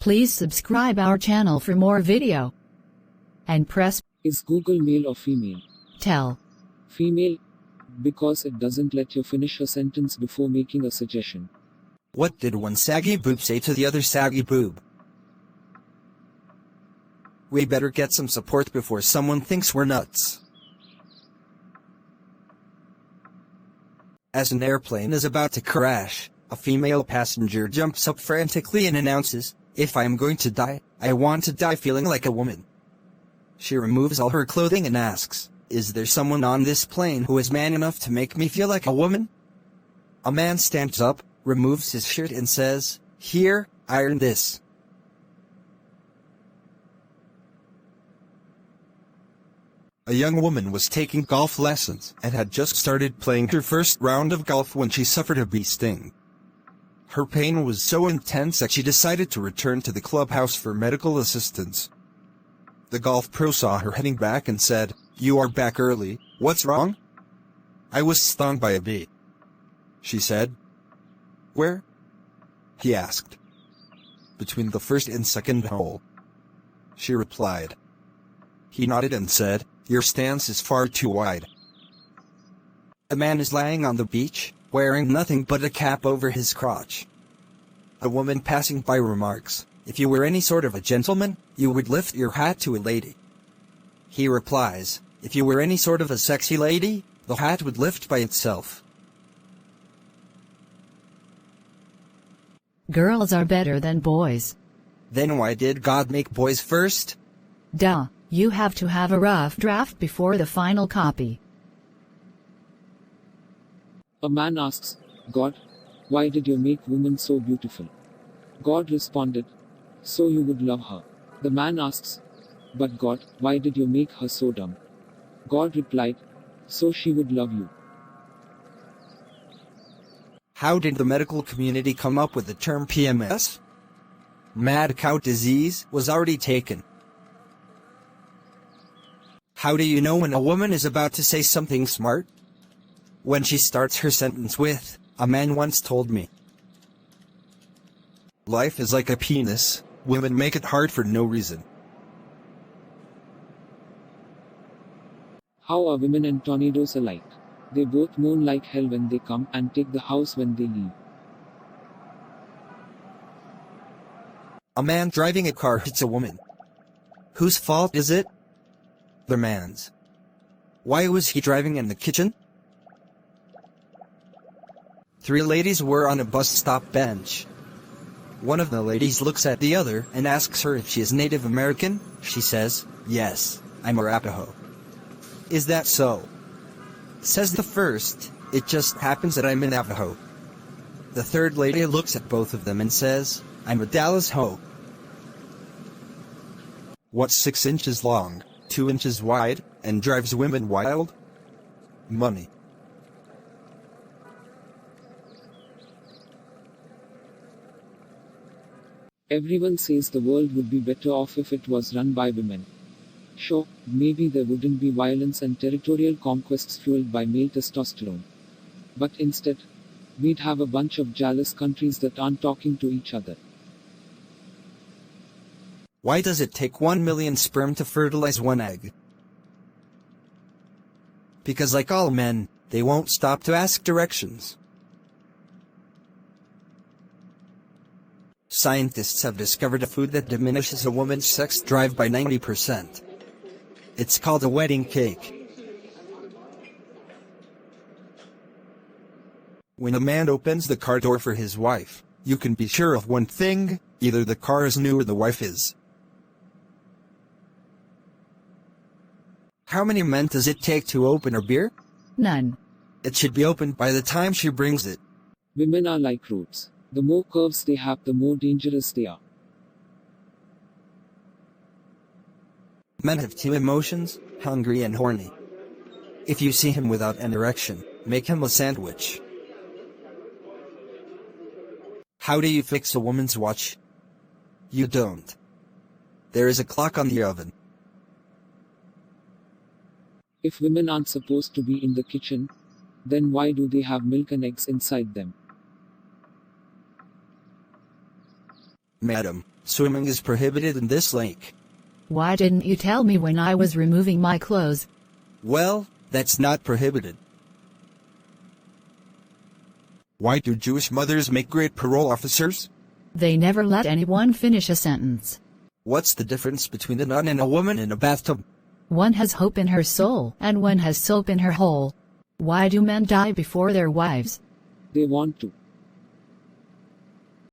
Please subscribe our channel for more video. And press Is Google male or female? tell. Female. Because it doesn't let you finish a sentence before making a suggestion. What did one saggy boob say to the other saggy boob? We better get some support before someone thinks we're nuts. As an airplane is about to crash, a female passenger jumps up frantically and announces, "If I am going to die, I want to die feeling like a woman." She removes all her clothing and asks, "Is there someone on this plane who is man enough to make me feel like a woman?" A man stands up, removes his shirt and says, "Here, iron this." A young woman was taking golf lessons and had just started playing her first round of golf when she suffered a bee sting. Her pain was so intense that she decided to return to the clubhouse for medical assistance. The golf pro saw her heading back and said, "You are back early, what's wrong?" "I was stung by a bee," she said. "Where?" he asked. "Between the first and second hole," she replied. He nodded and said, "Your stance is far too wide." A man is lying on the beach, wearing nothing but a cap over his crotch. A woman passing by remarks, "If you were any sort of a gentleman, you would lift your hat to a lady." He replies, "If you were any sort of a sexy lady, the hat would lift by itself." Girls are better than boys. Then why did God make boys first? Duh, you have to have a rough draft before the final copy. A man asks, "God, why did you make woman so beautiful?" God responded, "So you would love her." The man asks, "But God, why did you make her so dumb?" God replied, "So she would love you." How did the medical community come up with the term PMS? Mad cow disease was already taken. How do you know when a woman is about to say something smart? When she starts her sentence with, "A man once told me." Life is like a penis, women make it hard for no reason. How are women and tornadoes alike? They both moan like hell when they come and take the house when they leave. A man driving a car hits a woman. Whose fault is it? The man's. Why was he driving in the kitchen? Three ladies were on a bus stop bench. One of the ladies looks at the other and asks her if she is Native American. She says, "Yes, I'm Arapaho." "Is that so?" Says the first, "It just happens that I'm a Navajo." The third lady looks at both of them and says, "I'm a Dallas Ho." What's 6 inches long, 2 inches wide, and drives women wild? Money. Everyone says the world would be better off if it was run by women. Sure, maybe there wouldn't be violence and territorial conquests fueled by male testosterone. But instead, we'd have a bunch of jealous countries that aren't talking to each other. Why does it take 1 million sperm to fertilize one egg? Because like all men, they won't stop to ask directions. Scientists have discovered a food that diminishes a woman's sex drive by 90%. It's called a wedding cake. When a man opens the car door for his wife, you can be sure of one thing, either the car is new or the wife is. How many men does it take to open her beer? None. It should be opened by the time she brings it. Women are like roads. The more curves they have, the more dangerous they are. Men have two emotions, hungry and horny. If you see him without an erection, make him a sandwich. How do you fix a woman's watch? You don't. There is a clock on the oven. If women aren't supposed to be in the kitchen, then why do they have milk and eggs inside them? Madam, Swimming is prohibited in this lake. Why didn't you tell me when I was removing my clothes? Well, that's not prohibited. Why do Jewish mothers make great parole officers? They never let anyone finish a sentence. What's the difference between a nun and a woman in a bathtub? One has hope in her soul, and one has soap in her hole. Why do men die before their wives? They want to.